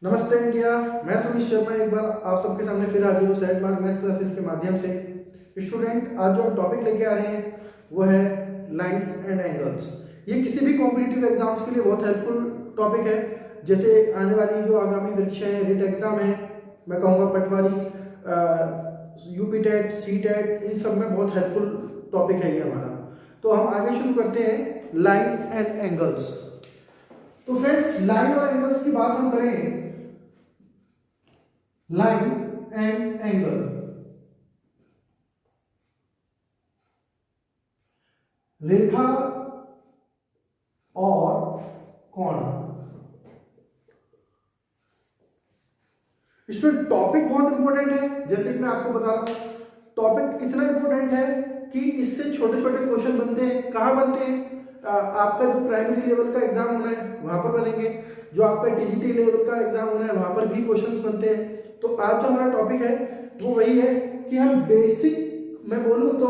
नमस्ते इंडिया। मैं सुमित शर्मा एक बार आप सबके सामने फिर हाजिर हूँ सहज मार्ग मैथ्स क्लासेस के माध्यम से। स्टूडेंट, आज जो हम टॉपिक लेके आ रहे हैं वो है लाइंस एंड एंगल्स। ये किसी भी कॉम्पिटिटिव एग्जाम्स के लिए बहुत हेल्पफुल टॉपिक है। जैसे आने वाली जो आगामी परीक्षाएं हैं, रिट एग्जाम है, मैं कहूँगा पटवारी, यूपी टेट, सी टेट, इन सब में बहुत हेल्पफुल टॉपिक है ये हमारा। तो हम आगे शुरू करते हैं लाइन एंड एंगल्स। तो फ्रेंड्स, लाइन और एंगल्स की बात हम करें, लाइन एंड एंगल, रेखा और कोण। इसमें टॉपिक बहुत इंपॉर्टेंट है। जैसे कि मैं आपको बता रहा हूं, टॉपिक इतना इंपॉर्टेंट है कि इससे छोटे छोटे क्वेश्चन बनते हैं। कहाँ बनते हैं? आपका जो प्राइमरी लेवल का एग्जाम होना है वहां पर बनेंगे, जो आपका टीजीटी लेवल का एग्जाम होना है वहां पर भी क्वेश्चंस बनते हैं। तो आज जो हमारा टॉपिक है वो वही है कि हम बेसिक, मैं बोलूं तो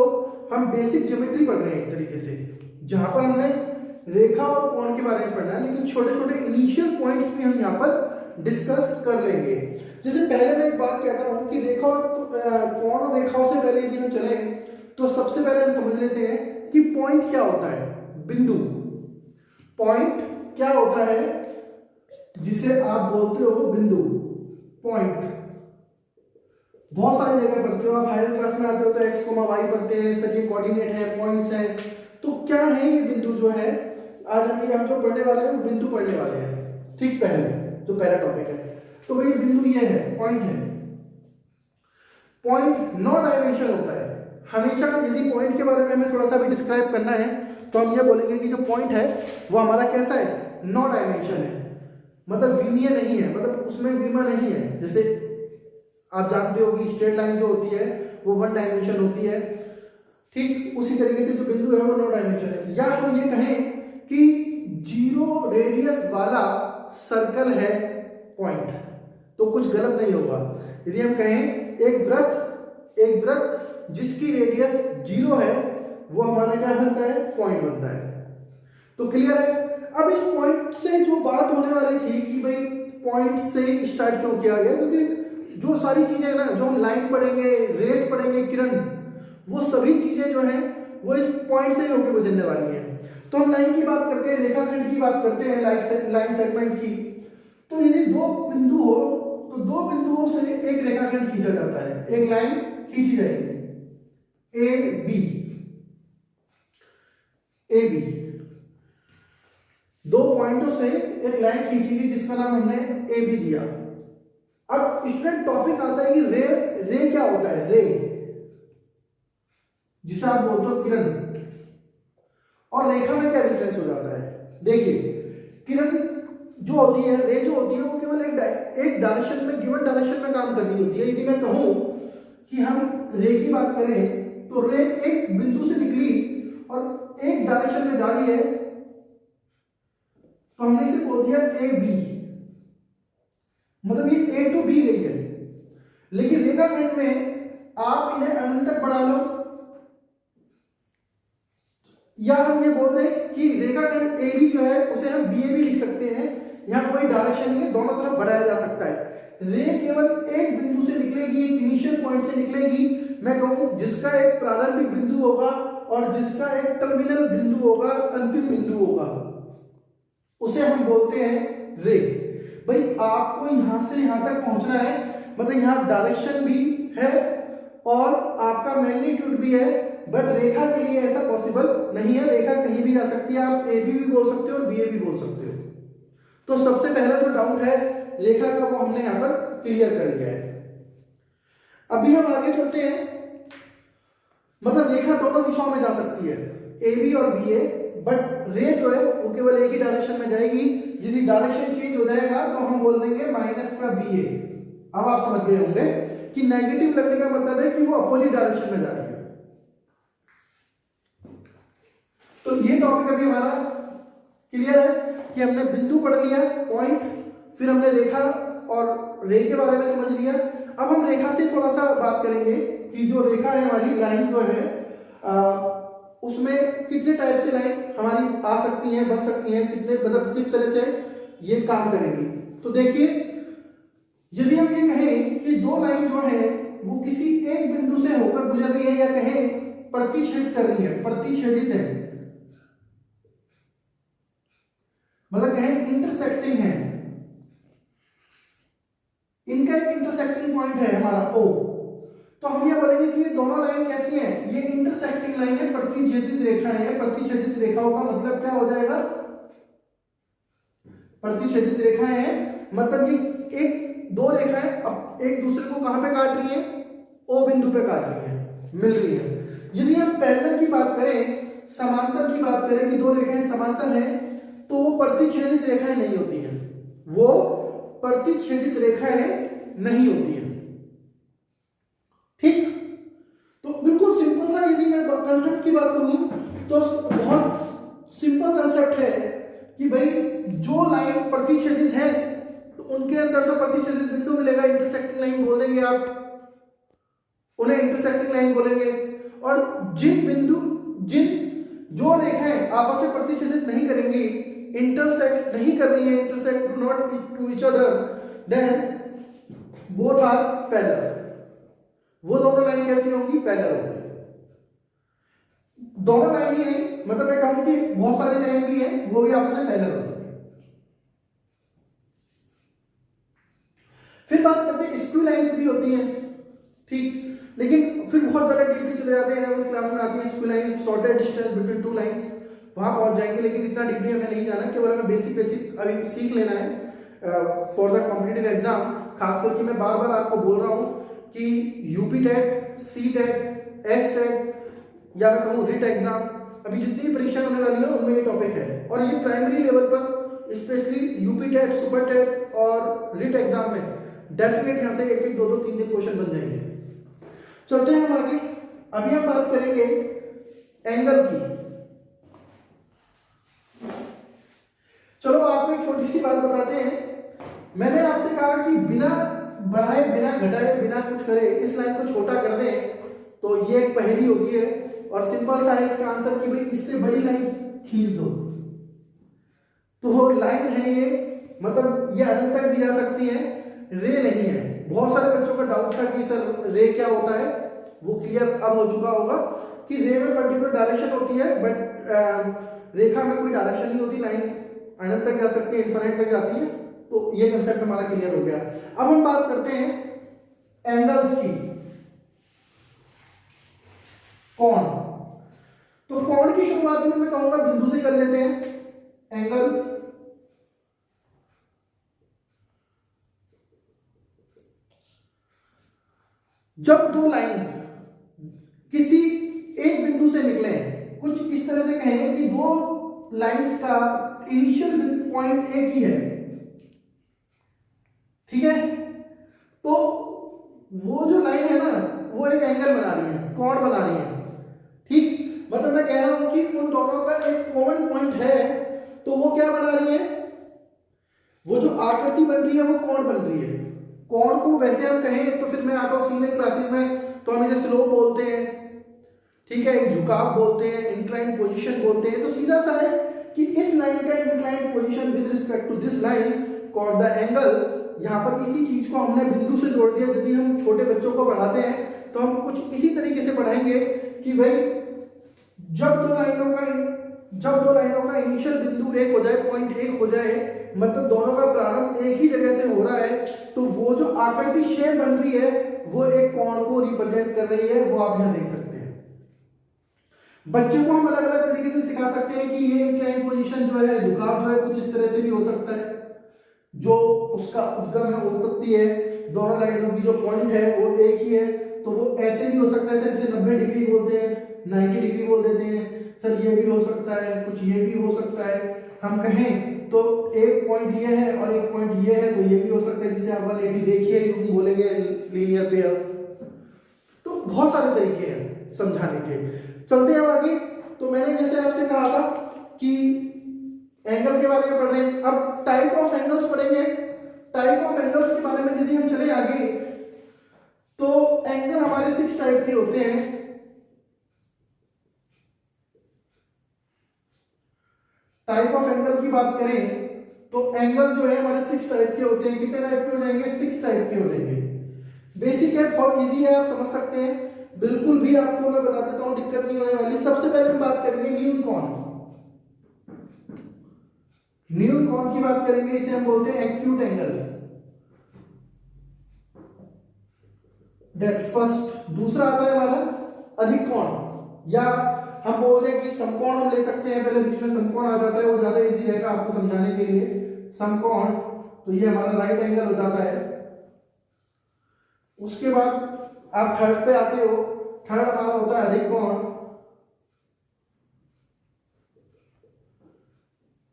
हम बेसिक ज्योमेट्री पढ़ रहे हैं एक तरीके से, जहां पर हमने रेखा और कोण के बारे में पढ़ना है, लेकिन छोटे छोटे इनिशियल पॉइंट्स भी हम यहाँ पर डिस्कस कर लेंगे। जैसे पहले मैं एक बात कहता हूँ कि रेखा और कोण और रेखाओं से पहले यदि हम चले तो सबसे पहले हम समझ लेते हैं कि पॉइंट क्या होता है। बिंदु, पॉइंट क्या होता है जिसे आप बोलते हो बिंदु, पॉइंट। बहुत सारी जगह पढ़ते हो आप, हायर क्लास में आते हो तो एक्स कोमा वाई पढ़ते हैं, सर ये कोऑर्डिनेट है, पॉइंट्स है। तो क्या है ये बिंदु जो है, आज हम जो पढ़ने वाले हैं वो बिंदु पढ़ने वाले हैं। ठीक, पहले जो पहला टॉपिक है तो भाई बिंदु ये है, पॉइंट है। पॉइंट 9 डायमेंशन होता है। हमेशा यदि पॉइंट के बारे में हमें थोड़ा सा भी डिस्क्राइब करना है तो हम ये बोलेंगे कि जो पॉइंट है वो हमारा कैसा है, 9 डायमेंशन है। मतलब विमीय नहीं है, मतलब उसमें विमा नहीं है। जैसे आप जानते हो कि स्ट्रेट लाइन जो होती है वो 1 डायमेंशन होती है, ठीक उसी तरीके से जो बिंदु है वो 9 डायमेंशन है। या हम ये कहें कि 0 रेडियस वाला सर्कल है पॉइंट, तो कुछ गलत नहीं होगा। यदि हम कहें एक वृत्त जिसकी रेडियस 0 है वो हमारा क्या बनता है, पॉइंट बनता है। तो क्लियर है। अब इस पॉइंट से जो बात होने वाली थी कि भाई पॉइंट से स्टार्ट क्यों किया गया, क्योंकि जो सारी चीजें ना, जो हम लाइन पढ़ेंगे, रेस पढ़ेंगे, किरण, वो सभी चीजें जो हैं वो इस पॉइंट से ही होकर गुजरने वाली हैं। तो हम लाइन की बात करते हैं, रेखाखंड की बात करते हैं, लाइन सेगमेंट की। तो यदि 2 बिंदु हो तो 2 बिंदुओं से एक रेखाखंड खींचा जाता है, एक लाइन खींची जाएगी, ए बी। 2 पॉइंटों से एक लाइन खींची गई जिसका नाम हमने ए बी दिया। अब स्टूडेंट टॉपिक आता है कि रे क्या होता है, रे जिसे आप बोलते हो किरण, और रेखा में क्या डिफरेंस हो जाता है। देखिए, किरण जो होती है, रे जो होती है, वो केवल एक डायरेक्शन में, गिवन डायरेक्शन में काम कर रही होती है। यदि मैं कहूं कि हम रे की बात करें तो रे एक बिंदु से निकली और एक डायरेक्शन में जा रही है, तो हमने इसे बोल दिया ए बी, मतलब ये ए टू बी गई है। लेकिन रेखाखंड में आप इन्हें अनंत तक बढ़ा लो, या हम ये बोल दें कि रेखाखंड ए बी जो है उसे हम बी ए बी लिख सकते हैं। यहां कोई डायरेक्शन नहीं है, दोनों तरफ बढ़ाया जा सकता है। रे केवल एक बिंदु से निकलेगी, एक इनिशियल पॉइंट से निकलेगी, मैं कहूं जिसका एक प्रारंभिक बिंदु होगा और जिसका एक टर्मिनल बिंदु होगा, अंतिम बिंदु होगा, उसे हम बोलते हैं रे। भाई आपको यहां से यहां तक पहुंचना है, मतलब यहां डायरेक्शन भी है और आपका मैग्नीट्यूड भी है, बट रेखा के लिए ऐसा पॉसिबल नहीं है। रेखा कहीं भी जा सकती है, आप ए बी भी बोल सकते हो और बी ए भी बोल सकते हो। तो सबसे पहला जो डाउट है रेखा का वो हमने यहां पर क्लियर कर लिया है। अभी हम आगे चलते हैं। मतलब रेखा दोनों दिशाओं में जा सकती है, ए बी और बी ए, बट रे जो है वो केवल एक ही डायरेक्शन में जाएगी। यदि डायरेक्शन चेंज हो जाएगा तो हम बोल देंगे माइनस का बी ए। अब आप समझ गए होंगे कि नेगेटिव लगने का मतलब है कि वो अपोजिट डायरेक्शन में जा रही है। तो ये टॉपिक अभी हमारा क्लियर है कि हमने बिंदु पढ़ लिया, पॉइंट, फिर हमने रेखा और रे के बारे में समझ लिया। अब हम रेखा से थोड़ा सा बात करेंगे कि जो रेखा है हमारी, लाइन जो है, उसमें कितने टाइप से लाइन हमारी आ सकती हैं, बन सकती हैं, कितने, मतलब किस तरह से ये काम करेंगी। तो देखिए, यदि हम ये कहें कि दो लाइन जो है वो किसी एक बिंदु से होकर गुजर रही है, या कहें प्रतिच्छेद कर रही है, प्रतिच्छेदित है, मतलब कहें इंटरसेक्टिंग है, इनका एक इंटरसेक्टिंग पॉइंट है हमारा O, तो हम ये बोलेंगे कि ये दोनों लाइन कैसी हैं, ये इंटरसेक्टिंग लाइन है, प्रतिच्छेदित रेखाएं हैं। प्रतिच्छेदित रेखाओं का मतलब क्या हो जाएगा, प्रतिच्छेदित रेखाएं हैं मतलब ये एक दो रेखाएं अब एक दूसरे को कहां पे काट रही हैं, O बिंदु पे काट रही हैं, मिल रही है। यदि हम पैरेलल की बात करें, समांतर की बात करें कि दो रेखाएं समांतर हैं, तो वो प्रतिच्छेदित रेखाएं नहीं होती हैं, वो प्रतिच्छेदित रेखाएं नहीं होती हैं। ठीक, तो बिल्कुल सिंपल सा, यदि मैं कंसेप्ट की बात करूं तो बहुत सिंपल कंसेप्ट है कि भाई जो लाइन प्रतिच्छेदित है तो उनके अंदर तो प्रतिच्छेदित बिंदु मिलेगा, इंटरसेक्टिंग लाइन बोल देंगे आप, उन्हें इंटरसेक्टिंग लाइन बोलेंगे। और जिन जो रेखाएं आपस में प्रतिच्छेदित नहीं करेंगी, इंटरसेक्ट नहीं कर रही है, intersect do not to each other, then both are parallel. वो दोनों लाइन कैसी होंगी, पैरेलल होंगी। दोनों लाइन ही नहीं, मतलब मैं कहूं कि बहुत सारी लाइन भी हैं, वो भी आपस में पैरेलल होंगी। फिर बात करते हैं स्क्यू लाइंस भी होती हैं, ठीक, लेकिन फिर बहुत ज्यादा डीपली चले जाते हैं। 11th क्लास में आती है skew lines, shortest distance between two lines, वहां पहुंच जाएंगे, लेकिन इतना डीपली हमें नहीं जाना, केवल हमें बेसिक अभी सीख लेना है फॉर द कॉम्पिटिटिव एग्जाम। खास करके मैं बार बार आपको बोल रहा हूं कि UP TET, C TET, S TET, या मैं कहूँ रिट एग्जाम, अभी जितनी भी परीक्षा होने वाली है उनमें ये टॉपिक है। और ये प्राइमरी लेवल पर specially UP TET, super TET और रिट एग्जाम में डेफिनेट यहाँ से एक दो तीन क्वेश्चन बन जाएंगे। चलते हैं हम आगे। अभी हम बात करेंगे एंगल की। चलो आपको एक छोटी सी बात बताते हैं। मैंने आपसे कहा कि बिना बढ़ाए, बिना घटाए, बिना कुछ करे इस लाइन को छोटा कर दें, तो ये एक पहेली होगी है और सिंपल सा है इसका आंसर कि भाई इससे बड़ी लाइन खींच दो। तो लाइन है ये, मतलब ये अनंत तक भी जा सकती है, रे नहीं है। बहुत सारे बच्चों का डाउट था कि सर रे क्या होता है, वो क्लियर अब हो चुका होगा कि रे में पर्टिकुलर डायरेक्शन होती है, बट रेखा में कोई डायरेक्शन नहीं होती, लाइन अनंत तक जा सकती है, इनफाइनाइट तक जाती है। तो ये कंसेप्ट हमारा क्लियर हो गया। अब हम बात करते हैं एंगल्स की। कोण, तो कोण की शुरुआत में मैं कहूंगा बिंदु से कर लेते हैं। एंगल, जब दो लाइन किसी एक बिंदु से निकले, कुछ इस तरह से कहें कि दो लाइंस का इनिशियल पॉइंट एक ही है, ठीक है, तो वो जो लाइन है ना वो एक एंगल बना रही है, कोण बना रही है, ठीक। मतलब मैं कह रहा हूं कि उन दोनों का एक कॉमन पॉइंट है, तो वो क्या बना रही है, वो जो आकृति बन रही है वो कोण बन रही है। कोण को वैसे हम कहें तो फिर मैं आता हूं सीनियर क्लासेस में, तो हम इसे स्लोप बोलते हैं, ठीक है, झुकाव बोलते हैं, इंक्लाइन पोजीशन बोलते हैं। तो सीधा सा है कि इस लाइन का incline position with respect to this line called the angle. यहाँ पर इसी चीज को हमने बिंदु से जोड़ दिया। यदि हम छोटे बच्चों को पढ़ाते हैं तो हम कुछ इसी तरीके से पढ़ाएंगे कि भाई जब दो लाइनों का इनिशियल बिंदु एक हो जाए, पॉइंट एक हो जाए, मतलब दोनों का प्रारंभ एक ही जगह से हो रहा है, तो वो जो आकृति शेप बन रही है वो एक कोण को रिप्रेजेंट कर रही है। वो आप यहां देख सकते हैं। बच्चों को हम अलग अलग तरीके से सिखा सकते हैं कि ये इंक्लाइन पोजीशन जो है, झुकाव जो है, कुछ इस तरह से भी हो सकता है। जो उसका उद्गम है, उत्पत्ति है, दोनों लाइनों की जो पॉइंट है वो एक ही है, तो वो ऐसे भी हो सकता है। सर इसे 90 डिग्री बोलते हैं, 90 डिग्री बोल देते हैं। सर ये भी हो सकता है, कुछ ये भी हो सकता है। हम कहें तो एक पॉइंट ये है और एक पॉइंट ये है, तो ये भी हो सकता है, जिसे आप 180 देखिए हम बोलेंगे लीनियर पेयर। तो बहुत सारे तरीके हैं समझाने के। चलते हैं आगे। तो मैंने जैसे आपसे कहा था कि एंगल के बारे में पढ़ रहे हैं, अब टाइप ऑफ एंगल्स पढ़ेंगे। टाइप ऑफ एंगल्स के बारे में यदि हम चले आगे तो एंगल हमारे 6 टाइप के होते हैं। टाइप ऑफ एंगल की बात करें तो एंगल जो है हमारे 6 टाइप के होते हैं। कितने टाइप के हो जाएंगे? 6 टाइप के हो जाएंगे। बेसिक है, बहुत इजी है, आप समझ सकते हैं, बिल्कुल भी आपको मैं बता देता हूं, दिक्कत नहीं होने वाली। सबसे पहले हम बात करेंगे न्यून कोण। न्यून कोण की बात करेंगे, इसे हम बोलते हैं एक्यूट एंगल, दैट फर्स्ट। दूसरा आता है हमारा अधिक कोण, या हम बोलते हैं कि समकोण हम ले सकते हैं। पहले बीच में समकोण आ जाता है, वो ज्यादा इजी रहेगा आपको समझाने के लिए। समकोण, तो ये हमारा राइट एंगल हो जाता है। उसके बाद आप थर्ड पे आते हो, थर्ड हमारा होता है अधिक कोण,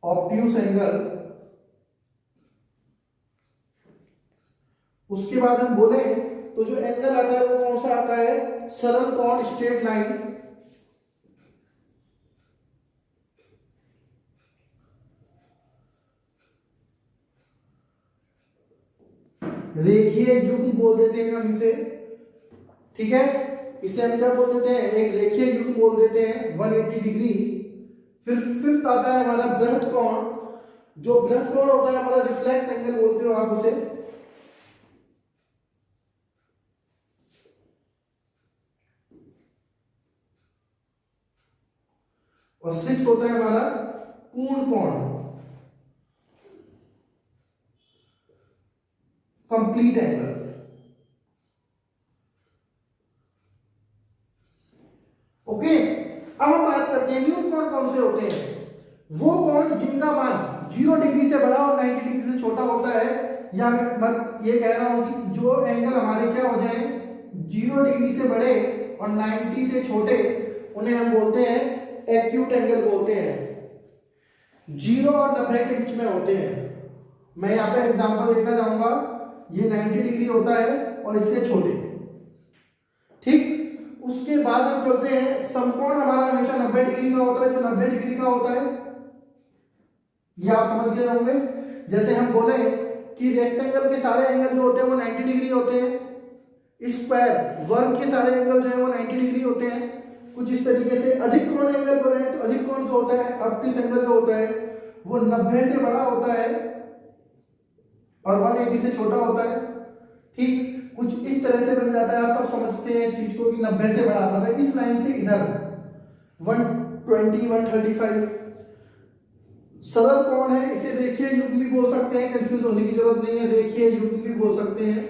ऑब्ट्यूस एंगल। उसके बाद हम बोले तो जो एंगल आता है वो कौन सा आता है? सरल कोण, स्ट्रेट लाइन। रेखीय युग्म बोल देते हैं हम इसे, ठीक है। इसे हम क्या बोल देते हैं? एक रेखीय युग्म बोल देते हैं, 180 डिग्री। फिर फिफ्थ आता है हमारा बृहद कोण। जो बृहद कोण होता है हमारा रिफ्लेक्स एंगल बोलते हो आप उसे। और सिक्स होता है हमारा पूर्ण कोण, कंप्लीट एंगल। ओके, अब हम बात करते हैं न्यून कोण कौन से होते हैं। वो कोण जिनका मान 0 डिग्री से बड़ा और 90 डिग्री से छोटा होता है, या मैं ये कह रहा हूं कि जो एंगल हमारे क्या हो जाए 0 डिग्री से बड़े और 90 से छोटे, उन्हें हम बोलते हैं एक्यूट एंगल बोलते हैं। 0 और 90 के बीच में होते हैं। मैं यहाँ पे एग्जांपल देता जाऊंगा। ये 90 डिग्री होता है और इससे छोटे, ठीक। उसके बाद हम चलते हैं, समकोण हमारा हमेशा 90 डिग्री का होता है, जो 90 डिग्री का होता है, ये आप समझ गए होंगे। जैसे हम बोले कि रेक्टेंगल के सारे एंगल जो होते हैं वो 90 डिग्री होते हैं, स्क्वायर वर्ग के सारे एंगल जो है वो 90 डिग्री होते हैं। कुछ इस तरीके से अधिक कोण एंगल बोले तो अधिक कोण जो होता है, ऑब्ट्यूस एंगल जो होता है वो 90 से बड़ा होता है और 180 से छोटा होता है, ठीक। कुछ इस तरह से बन जाता है, आप सब समझते हैं इस चीज को कि 90 से बड़ा होता है। इस लाइन से इधर 120 135 सरल कोण है, इसे रेखीय युग्म भी बोल सकते हैं, कंफ्यूज होने की जरूरत नहीं है, रेखीय युग्म भी बोल सकते हैं,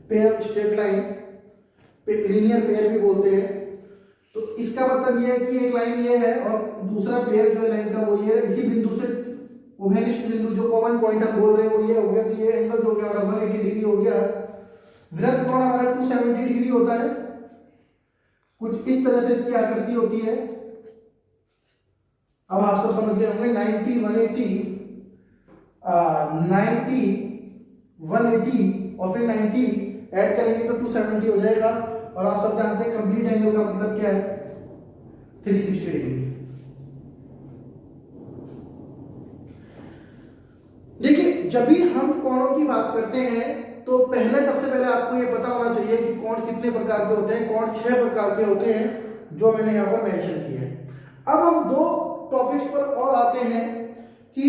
pair, straight line, linear pair भी बोलते हैं। तो इसका मतलब ये है कि एक लाइन ये है और दूसरा पेयर जो है लाइन का वो ये है। इसी बिंदु से उभयनिष्ठ बिंदु जो कॉमन पॉइंट हम बोल रहे हैं वो ये हो गया, तो ये एंगल जो हो गया हमारा 180 डिग्री हो गया। वृत्त कोण हमारा 270 डिग्री होता है। कुछ इस तरह से इसकी आकृति होती है। अब आप सब समझ गए होंगे। 90 180 90 180 और फिर 90 ऐड करेंगे तो 270 हो जाएगा। और आप सब जानते हैं कंप्लीट एंगल का मतलब क्या है, 360 डिग्री। देखिए, जब भी हम कोणों की बात करते हैं तो सबसे पहले आपको ये पता होना चाहिए कि कोण कितने प्रकार के होते हैं। कोण 6 प्रकार के होते हैं, जो मैंने यहाँ पर मेंशन किए हैं। अब हम 2 टॉपिक्स पर और आते हैं कि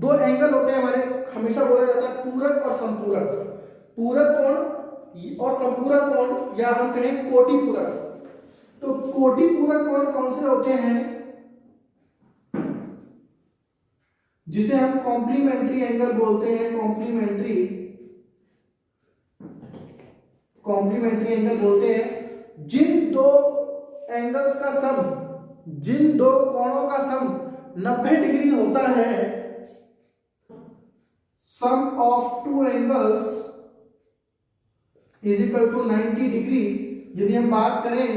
2 एंगल होते हैं हमारे, हमेशा बोला जाता है पूरक और संपूरक। पूरक कोण और संपूरक कोण, या हम कहें कोटि पूरक। तो कोटि पूरक कोण कौन से होते हैं? जिसे हम कॉम्प्लीमेंट्री एंगल बोलते हैं। कॉम्प्लीमेंट्री एंगल बोलते हैं जिन 2 एंगल्स का सम, जिन 2 कोणों का सम 90 डिग्री होता है। Sum of 2 angles is equal to 90 degree. यदि हम बात करें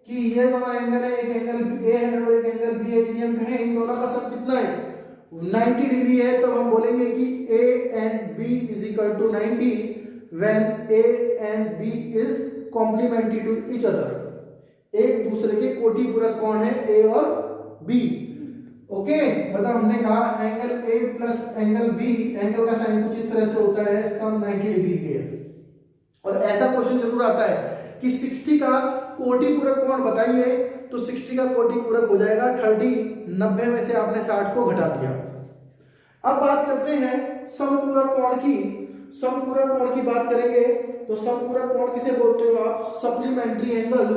कि ये दोनों एंगल है, एक एंगल ए है और एक एंगल बी है, यदि हम कहें इन दोनों का सम कितना है 90 डिग्री है, तो हम बोलेंगे कि A and B is equal to 90 when A and B is complementary to each other। एक दूसरे के कोटि पूरक कोण है A और B। ओके, मतलब हमने कहा angle A plus angle B, angle का साइन कुछ इस तरह से होता है, सम 90 डिग्री के है। और ऐसा क्वेश्चन जरूर आता है कि 60 का कोटि पूरक कोण बताइए, तो 60 का कोटि पूरक हो जाएगा 30, 90 में से आपने 60 को घटा दिया। अब बात करते हैं समपूरक कोण की। समपूरक कोण की बात करेंगे तो समपूरक कोण किसे बोलते हो आप? Supplementary angle.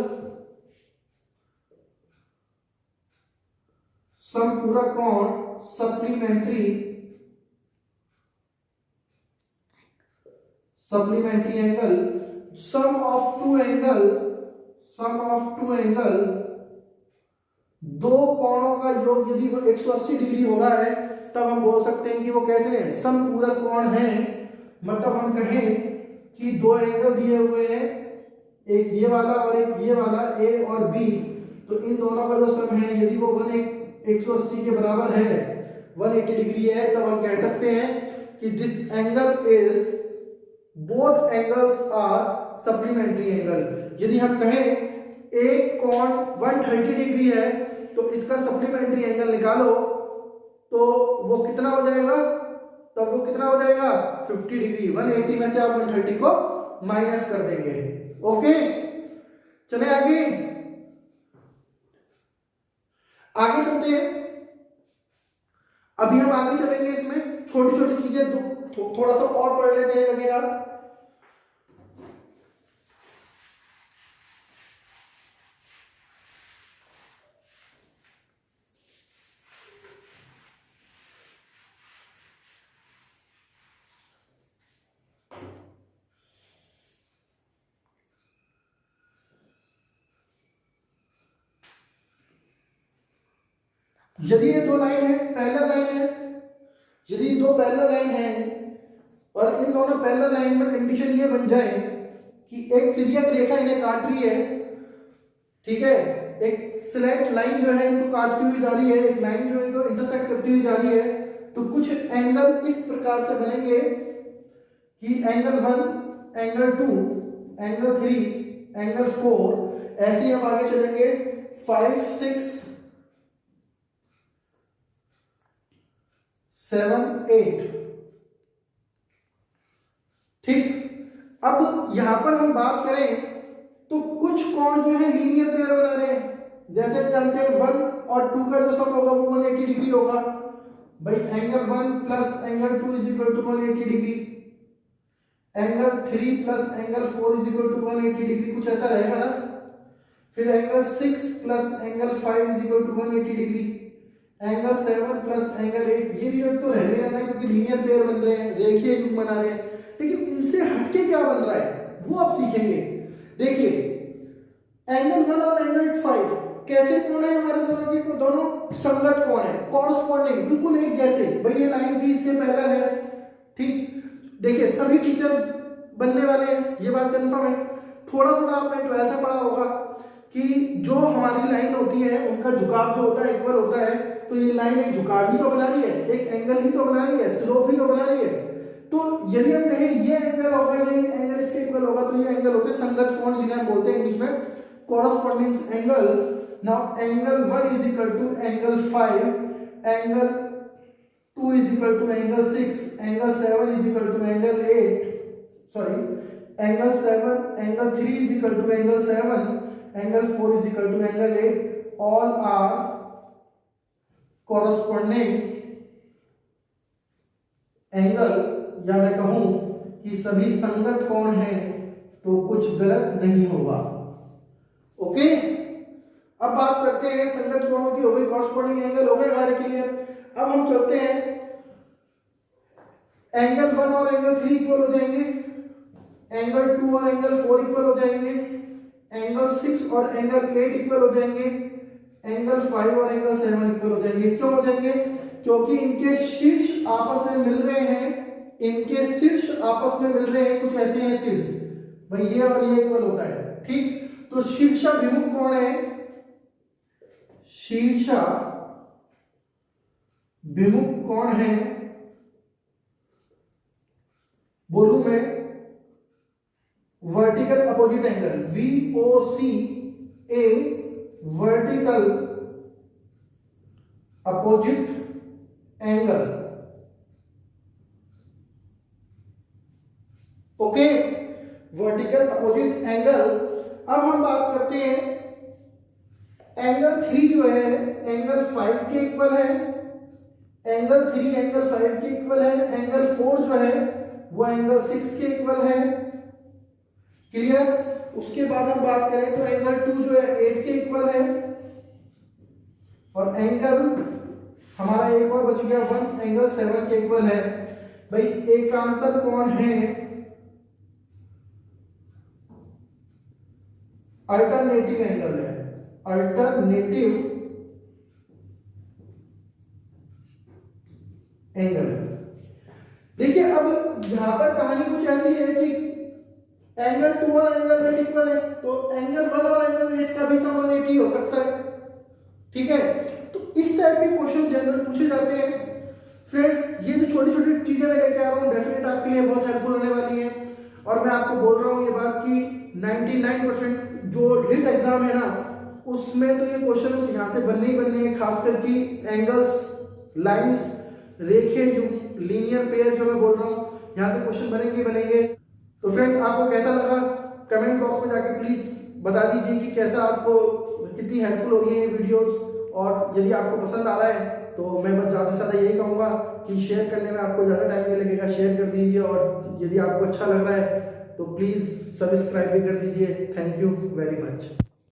समपूरक कोण, supplementary angle, sum of two angle, दो कोणों का योग यदि वो 180 डिग्री हो रहा है तब हम बोल सकते हैं कि वो कैसे हैं? समपूरक कोण है। मतलब हम कहें कि दो एंगल दिए हुए हैं, एक ये वाला और एक ये वाला, ए और बी, तो इन दोनों का जो सम है यदि वो 180 के बराबर है, 180 डिग्री है, तब हम कह सकते हैं कि this angle is, both angles are supplementary angle. यदि हम कहें एक कोण 130 डिग्री है तो इसका सप्लीमेंट्री एंगल निकालो तो वो कितना हो जाएगा? तब वो कितना हो जाएगा? 50 डिग्री। 180 में से आप 130 को माइनस कर देंगे। ओके, चले आगे चलते हैं। अभी हम आगे चलेंगे, इसमें छोटी छोटी चीजें थोड़ा सा और पढ़ लेते हैं लगेगा। यदि ये दो लाइन है, पैरेलल लाइन है, यदि दो पैरेलल लाइन है और इन दोनों पैरेलल लाइन में कंडीशन ये बन जाए कि एक तिर्यक रेखा इन्हें काट रही है, ठीक है, एक स्लैंट लाइन जो है इनको काटती हुई जा रही है, एक लाइन जो है इनको इंटरसेक्ट करती हुई जा रही है, तो कुछ एंगल इस प्रकार से बनेंगे कि एंगल 1, एंगल 2, एंगल 3, एंगल 4, ऐसे ही हम आगे चलेंगे 5, 6, 7, 8। ठीक, अब यहां पर हम बात करें तो कुछ कोण जो है लीनियर पेयर बना रहे हैं। जैसे जानते हैं 1 और 2 का जो सम होगा वो 180 डिग्री होगा भाई। Angle 1 plus angle 2 is equal to 180 degree, angle 3 plus angle 4 is equal to 180 degree, कुछ ऐसा रहेगा ना। फिर angle 6 plus angle 5 is equal to 180 degree, angle 7 plus angle 8, ये रिजल्ट तो रहने रहना है क्योंकि लीनियर पेयर बन रहे हैं, रेखीय युग्म बना रहे हैं। लेकिन इनसे हटके क्या बन रहा है वो आप सीखेंगे। देखिए एंगल 1 और एंगल 5 कैसे कोण है हमारे दोनों के? दोनों संगत कोण है, कॉरस्पॉन्डिंग, बिल्कुल एक जैसे। भाई ये लाइन थी, इसके पैरेलल है। ठीक, देखिए सभी टीचर बनने वाले हैं, ये बात कंफर्म है। थोड़ा थोड़ा आपने 12th में पढ़ा होगा कि जो हमारी लाइन होती है उनका झुकाव जो होता है इक्वल होता है। तो ये लाइन एक झुकाव ही तो बना रही है, एक एंगल ही तो बना रही है, स्लोप ही तो बना रही है। तो यदि हम कहें ये एंगल होगा, ये एंगल इसके इक्वल होगा, तो ये एंगल होते हैं संगत कोण, जिन्हें हम बोलते हैं इंग्लिश में corresponding angle. Now angle 1 is equal to angle 5, angle 2 is equal to angle 6, angle 7 is equal to angle 8, sorry angle 7, angle 3 is equal to angle 7, angle 4 is equal to angle 8, all are corresponding angle, या मैं कहूं कि सभी संगत कोण हैं, तो कुछ गलत नहीं होगा। ओके, अब बात करते हैं संगत कोणों की, हो गई, कॉरस्पॉन्डिंग एंगल हो गए हमारे क्लियर। अब हम चलते हैं एंगल 1 और एंगल 3 इक्वल हो जाएंगे, एंगल 2 और एंगल 4 इक्वल हो जाएंगे, एंगल 6 और एंगल 8 इक्वल हो जाएंगे, एंगल 5 और एंगल 7 इक्वल हो जाएंगे। क्यों हो जाएंगे? क्योंकि इनके शीर्ष आपस में मिल रहे हैं, इनके शीर्ष आपस में मिल रहे हैं, कुछ ऐसे हैं शीर्ष, भाई ये और ये इक्वल होता है। ठीक, तो शीर्षाभिमुख कोण है, शीर्षाभिमुख कोण है, बोलूं मैं vertical opposite angle, VOCA, vertical opposite angle. Okay, vertical opposite angle. अब हम बात करते हैं एंगल 3 जो है एंगल 5 के इक्वल है, एंगल 3 एंगल 5 के इक्वल है, एंगल 4 जो है वो एंगल 6 के इक्वल है। क्लियर? उसके बाद हम बात करें तो एंगल 2 जो है 8 के इक्वल है, और एंगल हमारा एक और बच गया 1 एंगल 7 के इक्वल है। भाई एकांतर कोण है, अल्टरनेटिव एंगल है, अल्टरनेटिव एंगल है। देखिए अब यहां पर कहानी कुछ ऐसी है कि एंगल 2 और एंगल 8 इक्वल है, तो एंगल 1 और एंगल 8 का भी सम 180 हो सकता है। ठीक है, तो इस टाइप के क्वेश्चन जनरल पूछे जाते हैं। फ्रेंड्स, ये जो छोटी छोटी चीजें मैं लेके आ रहा हूँ डेफिनेट आपके लिए बहुत हेल्पफुल होने वाली है, और मैं आपको बोल रहा हूँ ये बात कि 99% जो रिट एग्जाम है ना उसमें तो ये क्वेश्चन यहाँ से बनने ही बनने हैं, खासकर कि एंगल्स, लाइंस, रेखे, जो लीनियर पेयर जो मैं बोल रहा हूँ यहाँ से क्वेश्चन बनेंगे बनेंगे। तो फ्रेंड, आपको कैसा लगा कमेंट बॉक्स में जाके प्लीज बता दीजिए कि कैसा आपको, कितनी हेल्पफुल हो रही है ये वीडियोस, और यदि आपको पसंद आ रहा है तो मैं बस ज़्यादा से ज़्यादा यही कहूँगा कि शेयर करने में आपको ज़्यादा टाइम नहीं लगेगा, शेयर कर दीजिए, और यदि आपको अच्छा लग रहा है तो प्लीज़ सब्सक्राइब भी कर दीजिए। Thank you very much.